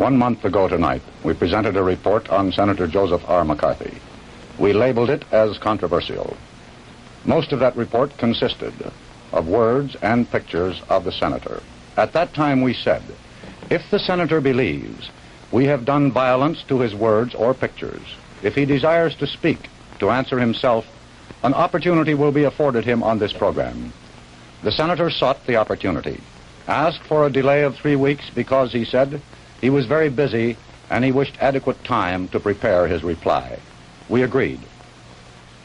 1 month ago tonight, we presented a report on Senator Joseph R. McCarthy. We labeled it as controversial. Most of that report consisted of words and pictures of the senator. At that time we said, if the senator believes we have done violence to his words or pictures, if he desires to speak, to answer himself, an opportunity will be afforded him on this program. The senator sought the opportunity, asked for a delay of 3 weeks because he said he was very busy and he wished adequate time to prepare his reply. We agreed.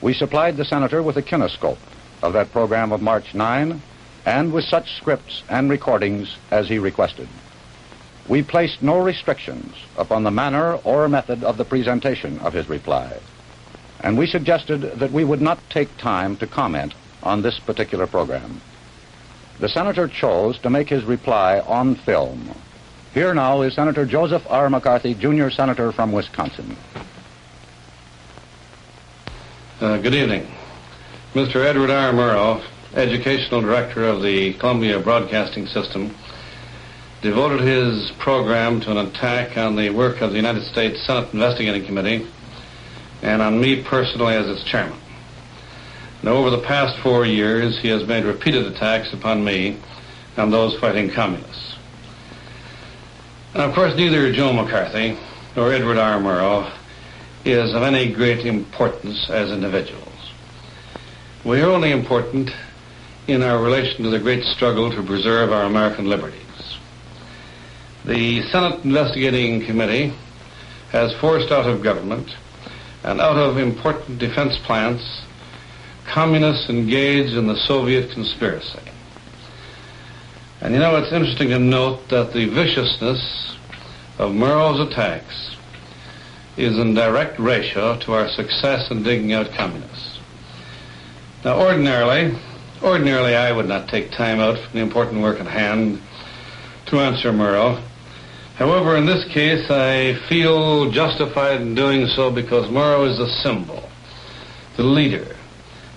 We supplied the senator with a kinescope of that program of March 9 and with such scripts and recordings as he requested. We placed no restrictions upon the manner or method of the presentation of his reply, and we suggested that we would not take time to comment on this particular program. The senator chose to make his reply on film. Here now is Senator Joseph R. McCarthy, Junior Senator from Wisconsin. Good evening. Mr. Edward R. Murrow, Educational Director of the Columbia Broadcasting System, devoted his program to an attack on the work of the United States Senate Investigating Committee and on me personally as its chairman. Now, over the past 4 years, he has made repeated attacks upon me and those fighting communists. And of course, neither Joe McCarthy nor Edward R. Murrow is of any great importance as individuals. We are only important in our relation to the great struggle to preserve our American liberties. The Senate Investigating Committee has forced out of government and out of important defense plants communists engaged in the Soviet conspiracy. And you know, it's interesting to note that the viciousness of Murrow's attacks is in direct ratio to our success in digging out communists. Now, ordinarily I would not take time out from the important work at hand to answer Murrow. However, in this case, I feel justified in doing so because Murrow is the symbol, the leader,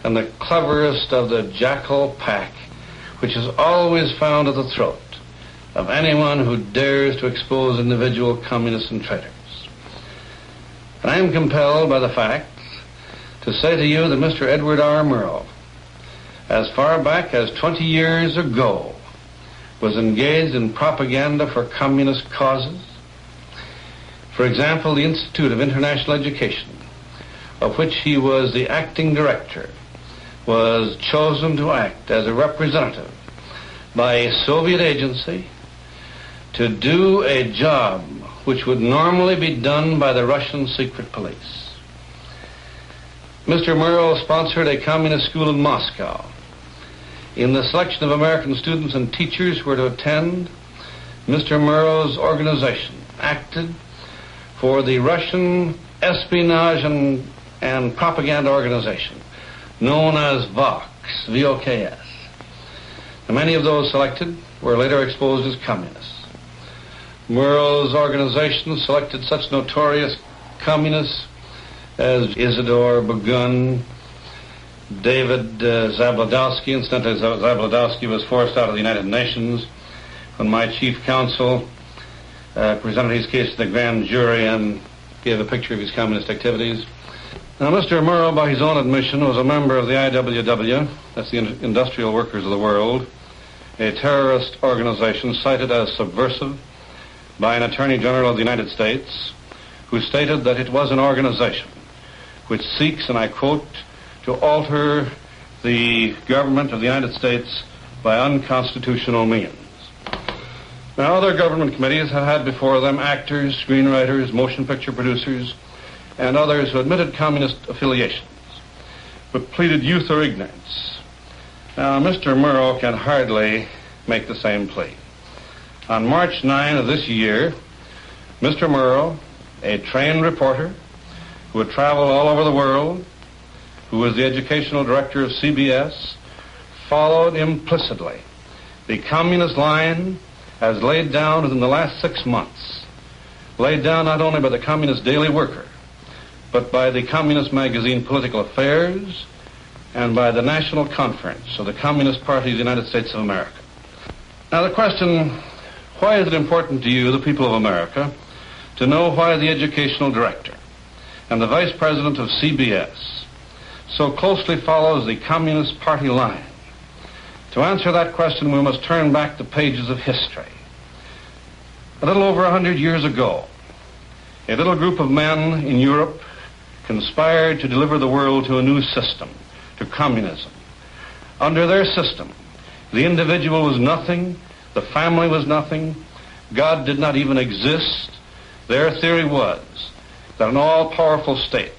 and the cleverest of the jackal pack, which is always found at the throat of anyone who dares to expose individual communists and traitors. And I am compelled by the facts to say to you that Mr. Edward R. Murrow, as far back as 20 years ago, was engaged in propaganda for communist causes. For example, the Institute of International Education, of which he was the acting director, was chosen to act as a representative by a Soviet agency to do a job which would normally be done by the Russian secret police. Mr. Murrow sponsored a communist school in Moscow. In the selection of American students and teachers who were to attend, Mr. Murrow's organization acted for the Russian espionage and propaganda organization known as VOKS, V-O-K-S. And many of those selected were later exposed as communists. Murrow's organization selected such notorious communists as Isidore Begun, David Zabludowski. Incidentally, Zabludowski was forced out of the United Nations when my chief counsel presented his case to the grand jury and gave a picture of his communist activities. Now, Mr. Murrow, by his own admission, was a member of the IWW, that's the Industrial Workers of the World, a terrorist organization cited as subversive by an Attorney General of the United States, who stated that it was an organization which seeks, and I quote, to alter the government of the United States by unconstitutional means. Now, other government committees have had before them actors, screenwriters, motion picture producers, and others who admitted communist affiliations, but pleaded youth or ignorance. Now, Mr. Murrow can hardly make the same plea. On March 9 of this year, Mr. Murrow, a trained reporter who had traveled all over the world, who was the educational director of CBS, followed implicitly the communist line as laid down within the last 6 months, laid down not only by the Communist Daily Worker, but by the communist magazine Political Affairs and by the National Conference of the Communist Party of the United States of America. Now, the question, why is it important to you, the people of America, to know why the educational director and the vice president of CBS so closely follows the Communist Party line. To answer that question, we must turn back the pages of history. A little over 100 years ago, a little group of men in Europe conspired to deliver the world to a new system, to communism. Under their system, the individual was nothing, the family was nothing, God did not even exist. Their theory was that an all-powerful state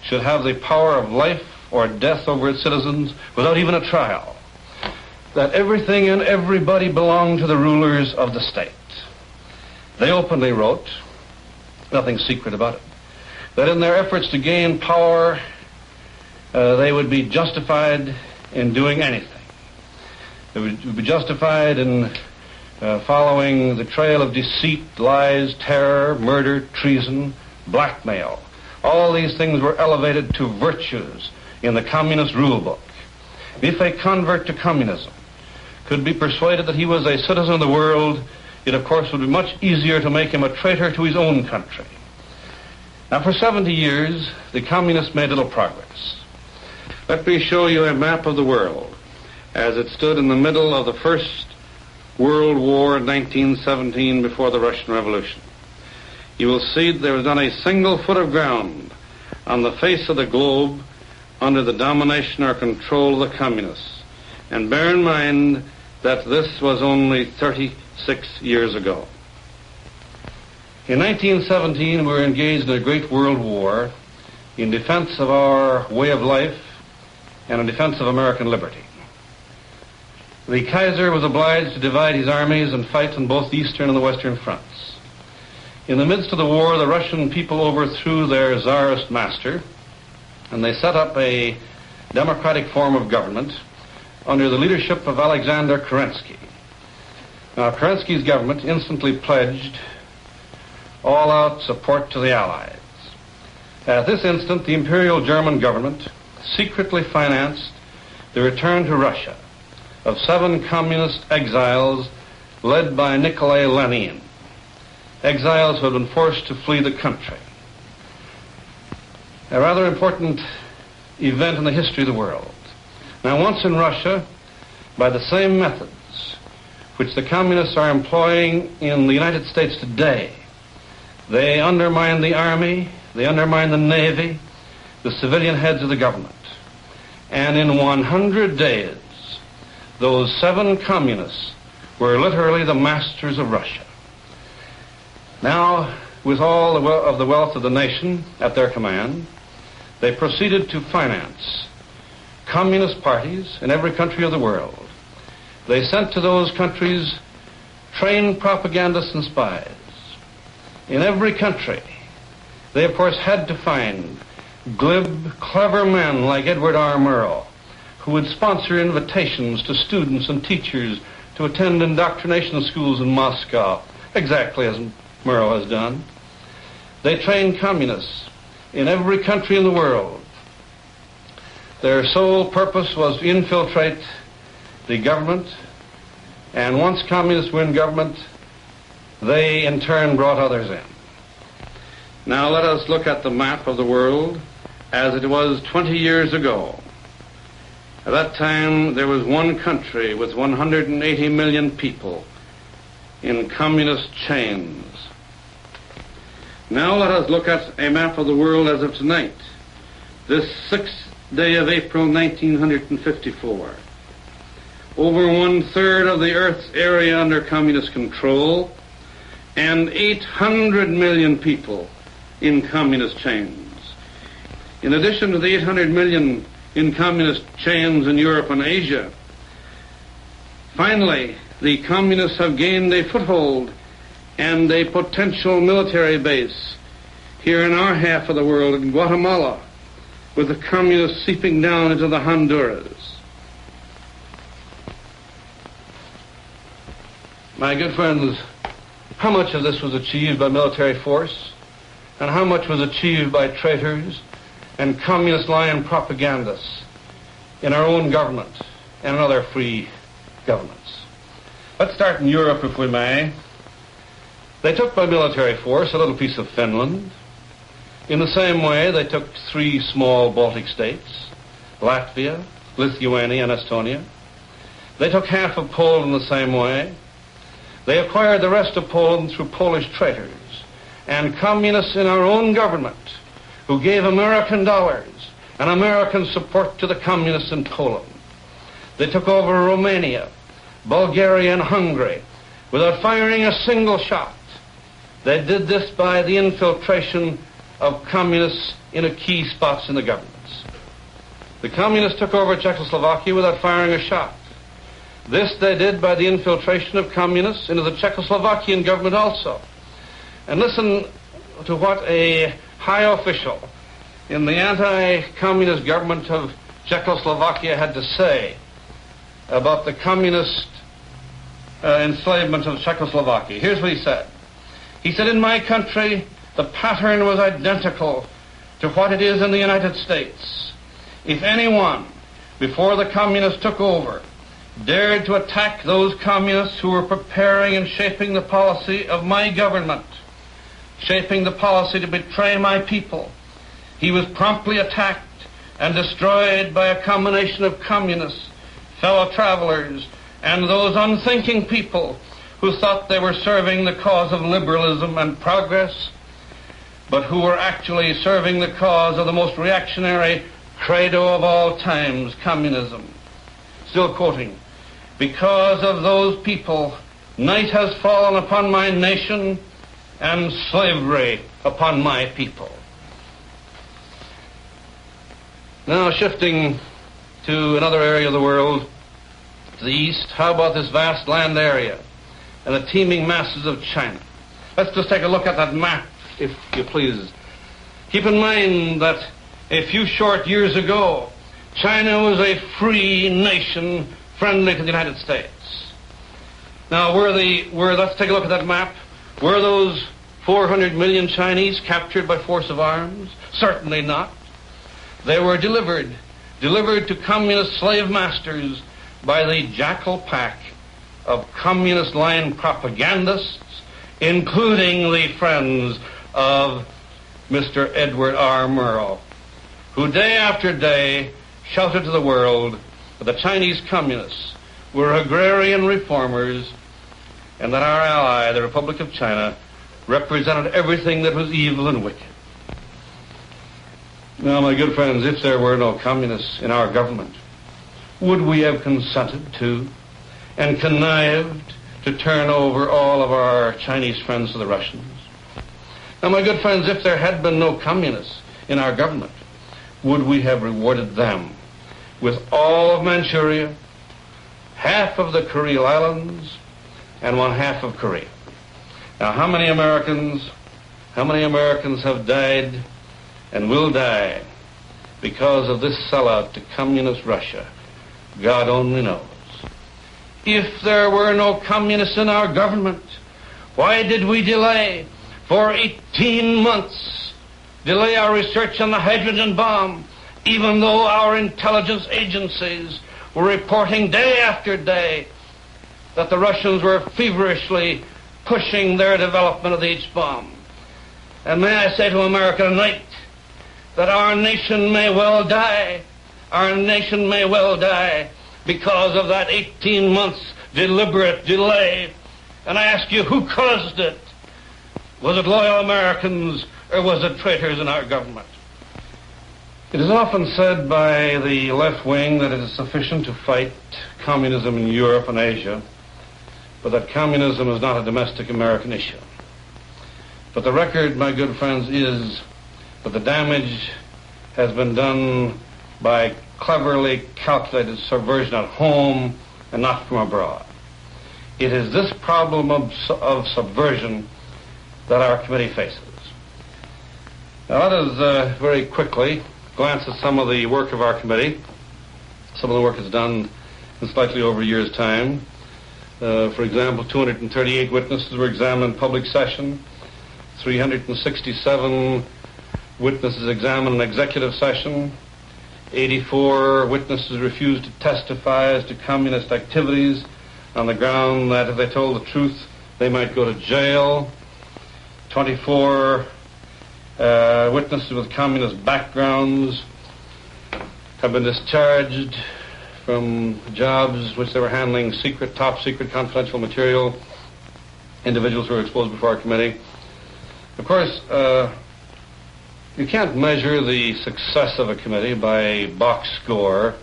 should have the power of life or death over its citizens without even a trial, that everything and everybody belonged to the rulers of the state. They openly wrote, nothing secret about it, that in their efforts to gain power, they would be justified in doing anything. They would be justified in following the trail of deceit, lies, terror, murder, treason, blackmail. All these things were elevated to virtues in the communist rule book. If a convert to communism could be persuaded that he was a citizen of the world, it of course would be much easier to make him a traitor to his own country. Now for 70 years, the communists made little progress. Let me show you a map of the world as it stood in the middle of the First World War in 1917 before the Russian Revolution. You will see that there was not a single foot of ground on the face of the globe under the domination or control of the communists. And bear in mind that this was only 36 years ago. In 1917, we were engaged in a great world war in defense of our way of life and in defense of American liberty. The Kaiser was obliged to divide his armies and fight on both the eastern and the western fronts. In the midst of the war, the Russian people overthrew their czarist master, and they set up a democratic form of government under the leadership of Alexander Kerensky. Now, Kerensky's government instantly pledged all-out support to the Allies. At this instant, the Imperial German government secretly financed the return to Russia of 7 communist exiles led by Nikolai Lenin, exiles who had been forced to flee the country. A rather important event in the history of the world. Now, once in Russia, by the same methods which the communists are employing in the United States today, they undermine the army, they undermine the navy, the civilian heads of the government. And in 100 days, those 7 communists were literally the masters of Russia. Now, with all of the wealth of the nation at their command, they proceeded to finance communist parties in every country of the world. They sent to those countries trained propagandists and spies. In every country, they of course had to find glib, clever men like Edward R. Murrow, who would sponsor invitations to students and teachers to attend indoctrination schools in Moscow, exactly as Murrow has done. They trained communists in every country in the world. Their sole purpose was to infiltrate the government, and once communists were in government, they in turn brought others in. Now let us look at the map of the world as it was 20 years ago. At that time, there was one country with 180 million people in communist chains. Now let us look at a map of the world as of tonight, this 6th day of April, 1954. Over 1/3 of the Earth's area under communist control, and 800 million people in communist chains. In addition to the 800 million in communist chains in Europe and Asia, finally, the communists have gained a foothold and a potential military base here in our half of the world, in Guatemala, with the communists seeping down into the Honduras. My good friends, how much of this was achieved by military force, and how much was achieved by traitors and communist lying propagandists in our own government and in other free governments? Let's start in Europe, if we may. They took by military force a little piece of Finland. In the same way, they took 3 small Baltic states, Latvia, Lithuania, and Estonia. They took half of Poland the same way. They acquired the rest of Poland through Polish traitors and communists in our own government who gave American dollars and American support to the communists in Poland. They took over Romania, Bulgaria, and Hungary without firing a single shot. They did this by the infiltration of communists in key spots in the governments. The communists took over Czechoslovakia without firing a shot. This they did by the infiltration of communists into the Czechoslovakian government also. And listen to what a high official in the anti-communist government of Czechoslovakia had to say about the communist enslavement of Czechoslovakia. Here's what he said. He said, in my country, the pattern was identical to what it is in the United States. If anyone, before the communists took over, dared to attack those communists who were preparing and shaping the policy of my government, shaping the policy to betray my people, he was promptly attacked and destroyed by a combination of communists, fellow travelers, and those unthinking people who thought they were serving the cause of liberalism and progress, but who were actually serving the cause of the most reactionary credo of all times, communism. Still quoting, because of those people, night has fallen upon my nation and slavery upon my people. Now shifting to another area of the world, to the east, how about this vast land area and the teeming masses of China? Let's just take a look at that map, if you please. Keep in mind that a few short years ago, China was a free nation friendly to the United States. Now, let's take a look at that map. Were those 400 million Chinese captured by force of arms? Certainly not. They were delivered to communist slave masters by the jackal pack of communist line propagandists, including the friends of Mr. Edward R. Murrow, who day after day shouted to the world that the Chinese communists were agrarian reformers and that our ally, the Republic of China, represented everything that was evil and wicked. Now, my good friends, if there were no communists in our government, would we have consented to and connived to turn over all of our Chinese friends to the Russians? Now, my good friends, if there had been no communists in our government, would we have rewarded them with all of Manchuria, half of the Kuril Islands, and 1/2 of Korea? Now, how many Americans have died and will die because of this sellout to communist Russia? God only knows. If there were no communists in our government, why did we delay for 18 months, delay our research on the hydrogen bomb, even though our intelligence agencies were reporting day after day that the Russians were feverishly pushing their development of the H-bomb? And may I say to America tonight that our nation may well die. Our nation may well die because of that 18 months deliberate delay. And I ask you, who caused it? Was it loyal Americans or was it traitors in our government? It is often said by the left wing that it is sufficient to fight communism in Europe and Asia, but that communism is not a domestic American issue. But the record, my good friends, is that the damage has been done by cleverly calculated subversion at home and not from abroad. It is this problem of subversion that our committee faces. Now let us very quickly glance at some of the work of our committee. Some of the work is done in slightly over a year's time. For example, 238 witnesses were examined in public session, 367 witnesses examined in executive session, 84 witnesses refused to testify as to communist activities on the ground that if they told the truth, they might go to jail. 24 witnesses with communist backgrounds have been discharged from jobs which they were handling secret, top secret, confidential material. Individuals who were exposed before our committee. Of course, you can't measure the success of a committee by a box score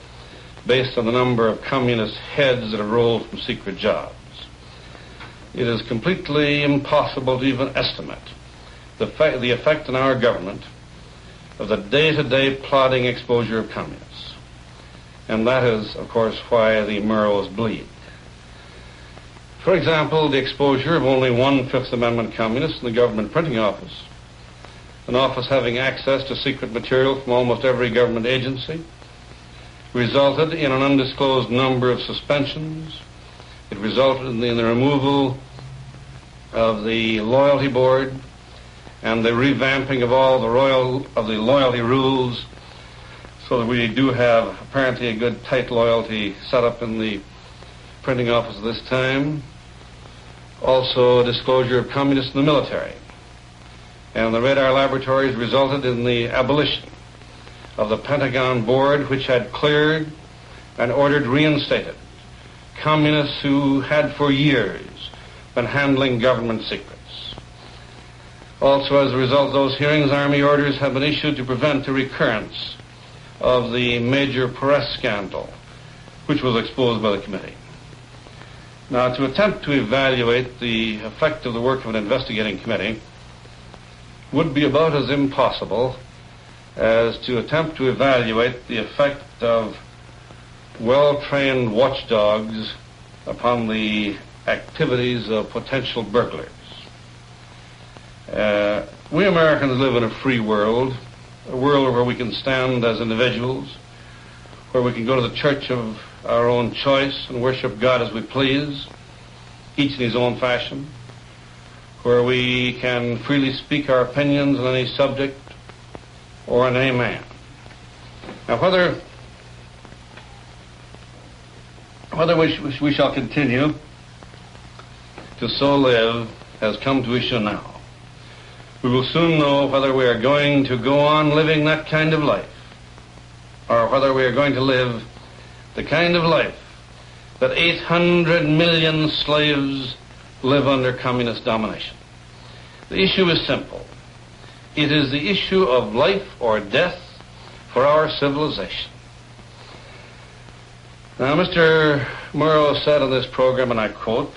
based on the number of communist heads that have rolled from secret jobs. It is completely impossible to even estimate the effect on our government of the day-to-day plotting exposure of communists. And that is, of course, why the Murrows bleed. For example, the exposure of only one Fifth Amendment communist in the government printing office, an office having access to secret material from almost every government agency, resulted in an undisclosed number of suspensions. It resulted in the removal of the loyalty board and the revamping of all the loyalty rules, so that we do have apparently a good tight loyalty set up in the printing office at this time. Also, a disclosure of communists in the military. And the radar laboratories resulted in the abolition of the Pentagon board, which had cleared and ordered reinstated communists who had for years been handling government secrets. Also, as a result of those hearings, Army orders have been issued to prevent a recurrence of the major press scandal, which was exposed by the committee. Now, to attempt to evaluate the effect of the work of an investigating committee would be about as impossible as to attempt to evaluate the effect of well-trained watchdogs upon the activities of potential burglars. We Americans live in a free world, a world where we can stand as individuals, where we can go to the church of our own choice and worship God as we please, each in his own fashion, where we can freely speak our opinions on any subject or on any man. Now, whether we shall continue to so live has come to issue now. We will soon know whether we are going to go on living that kind of life, or whether we are going to live the kind of life that 800 million slaves live under communist domination. The issue is simple. It is the issue of life or death for our civilization. Now, Mr. Murrow said on this program, and I quote,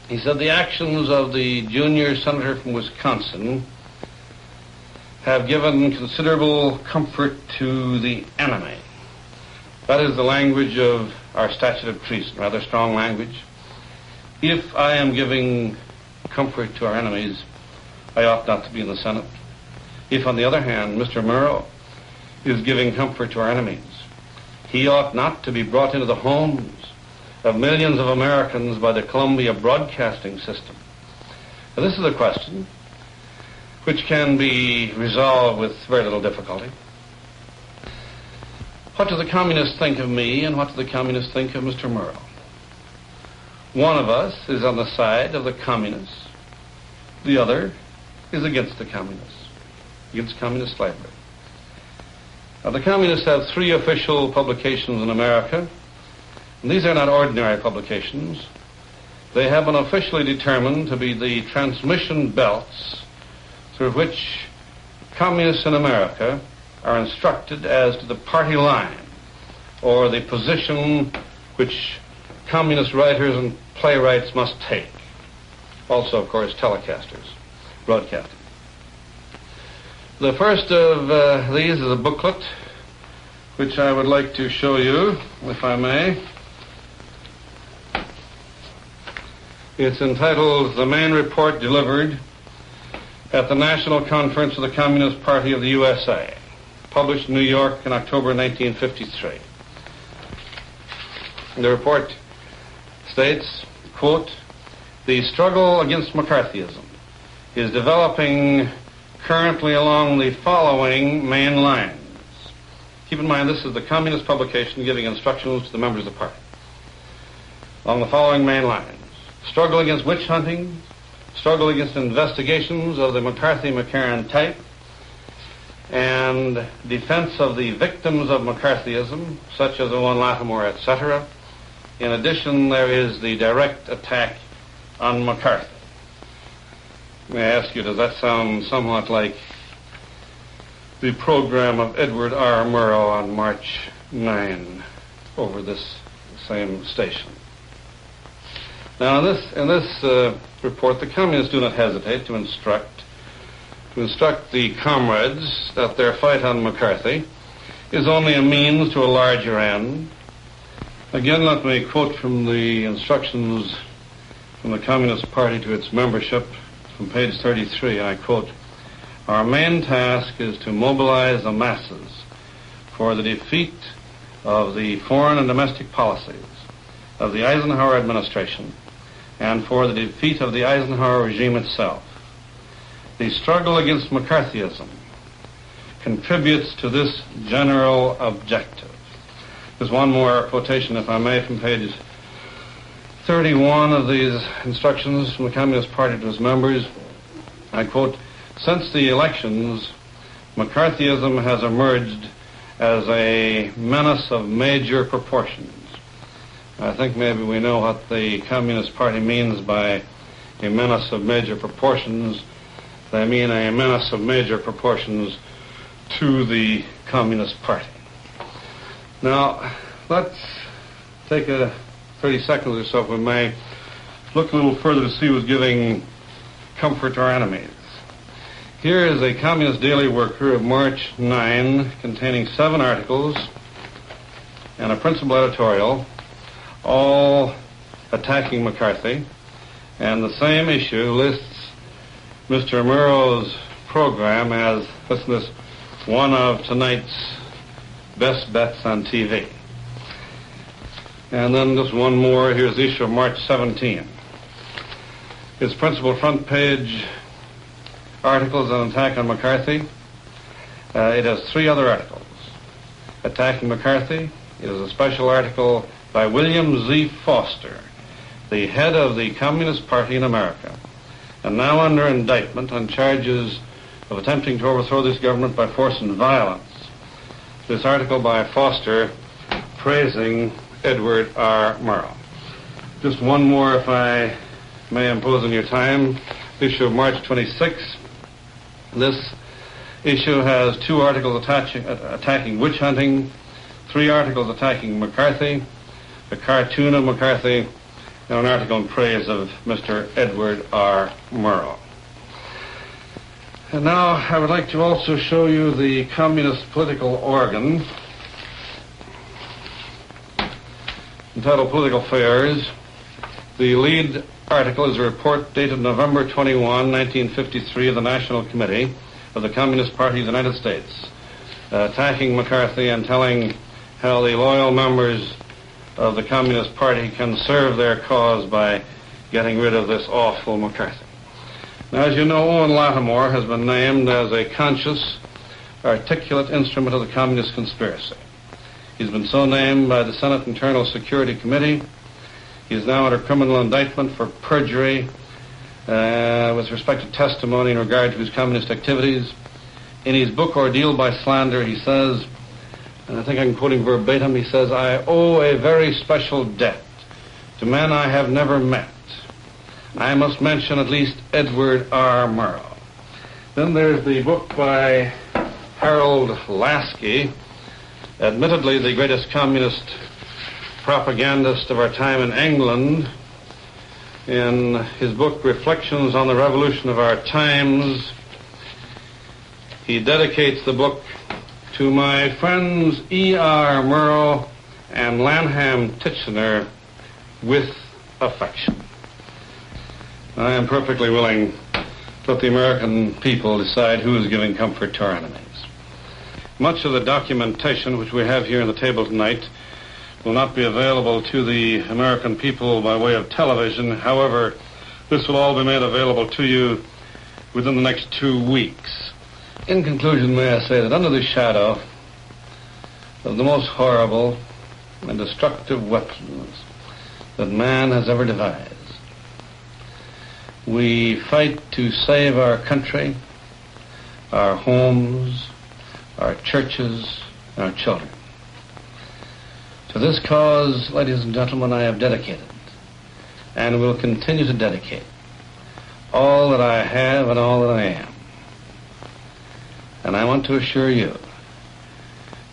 he said, "The actions of the junior senator from Wisconsin have given considerable comfort to the enemy." That is the language of our statute of treason, rather strong language. If I am giving comfort to our enemies, I ought not to be in the Senate. If, on the other hand, Mr. Murrow is giving comfort to our enemies, he ought not to be brought into the homes of millions of Americans by the Columbia Broadcasting System. Now, this is a question which can be resolved with very little difficulty. What do the communists think of me, and what do the communists think of Mr. Murrow? One of us is on the side of the communists. The other is against the communists, against communist slavery. Now, the communists have 3 official publications in America, and these are not ordinary publications. They have been officially determined to be the transmission belts through which communists in America are instructed as to the party line, or the position which communist writers and playwrights must take. Also, of course, telecasters, broadcasting. The first of these is a booklet which I would like to show you, if I may. It's entitled "The Main Report Delivered at the National Conference of the Communist Party of the USA," published in New York in October 1953. The report states, quote, "The struggle against McCarthyism is developing currently along the following main lines." Keep in mind, this is the communist publication giving instructions to the members of the party. Along the following main lines: struggle against witch hunting, struggle against investigations of the McCarthy-McCarran type, and defense of the victims of McCarthyism, such as Owen Lattimore, etc. In addition, there is the direct attack on McCarthy. May I ask you, does that sound somewhat like the program of Edward R. Murrow on March 9 over this same station? Now, in this report, the communists do not hesitate to instruct the comrades that their fight on McCarthy is only a means to a larger end. Again, let me quote from the instructions from the Communist Party to its membership from page 33. I quote, "Our main task is to mobilize the masses for the defeat of the foreign and domestic policies of the Eisenhower administration and for the defeat of the Eisenhower regime itself. The struggle against McCarthyism contributes to this general objective." There's one more quotation, if I may, from page 31 of these instructions from the Communist Party to its members. I quote, "Since the elections, McCarthyism has emerged as a menace of major proportions." I think maybe we know what the Communist Party means by a menace of major proportions. They mean a menace of major proportions to the Communist Party. Now, let's take 30 seconds or so, if we may, look a little further to see who's giving comfort to our enemies. Here is a Communist Daily Worker of March 9, containing 7 articles and a principal editorial, all attacking McCarthy, and the same issue lists Mr. Murrow's program as, listen to this, one of tonight's best bets on TV. And then just one more. Here's the issue of March 17. Its principal front page articles on attack on McCarthy. It has 3 other articles attacking McCarthy. It is a special article by William Z. Foster, the head of the Communist Party in America, and now under indictment on charges of attempting to overthrow this government by force and violence. This article by Foster praising Edward R. Murrow. Just one more, if I may impose on your time. The issue of March 26. This issue has 2 articles attacking witch hunting, 3 articles attacking McCarthy, a cartoon of McCarthy, and an article in praise of Mr. Edward R. Murrow. And now I would like to also show you the communist political organ entitled Political Affairs. The lead article is a report dated November 21, 1953 of the National Committee of the Communist Party of the United States, attacking McCarthy and telling how the loyal members of the Communist Party can serve their cause by getting rid of this awful McCarthy. Now, as you know, Owen Lattimore has been named as a conscious, articulate instrument of the communist conspiracy. He's been so named by the Senate Internal Security Committee. He is now under criminal indictment for perjury with respect to testimony in regard to his communist activities. In his book, Ordeal by Slander, he says, and I think I can quote him verbatim, he says, "I owe a very special debt to men I have never met. I must mention at least Edward R. Murrow." Then there's the book by Harold Lasky, admittedly the greatest communist propagandist of our time in England. In his book, Reflections on the Revolution of Our Times, he dedicates the book to my friends E.R. Murrow and Lanham Titchener with affection. I am perfectly willing to let the American people decide who is giving comfort to our enemies. Much of the documentation which we have here on the table tonight will not be available to the American people by way of television. However, this will all be made available to you within the next 2 weeks. In conclusion, may I say that under the shadow of the most horrible and destructive weapons that man has ever devised, We fight to save our country, our homes, our churches, our children. To this cause, ladies and gentlemen, I have dedicated and will continue to dedicate all that I have and all that I am. And I want to assure you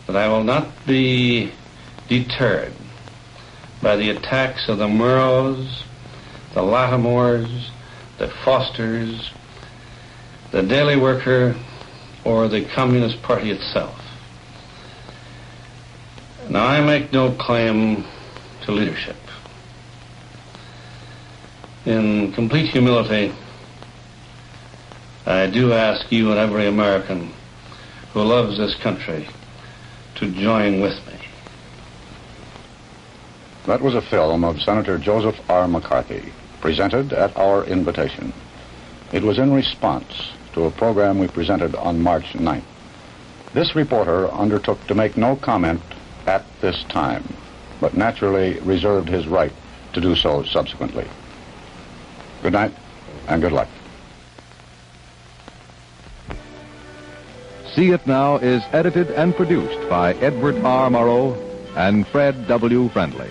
that I will not be deterred by the attacks of the Murrows, the Lattimores, the Fosters, the Daily Worker, or the Communist Party itself. Now, I make no claim to leadership. In complete humility, I do ask you and every American who loves this country to join with me. That was a film of Senator Joseph R. McCarthy, presented at our invitation. It was in response to a program we presented on March 9th. This reporter undertook to make no comment at this time, but naturally reserved his right to do so subsequently. Good night, and good luck. See It Now is edited and produced by Edward R. Murrow and Fred W. Friendly.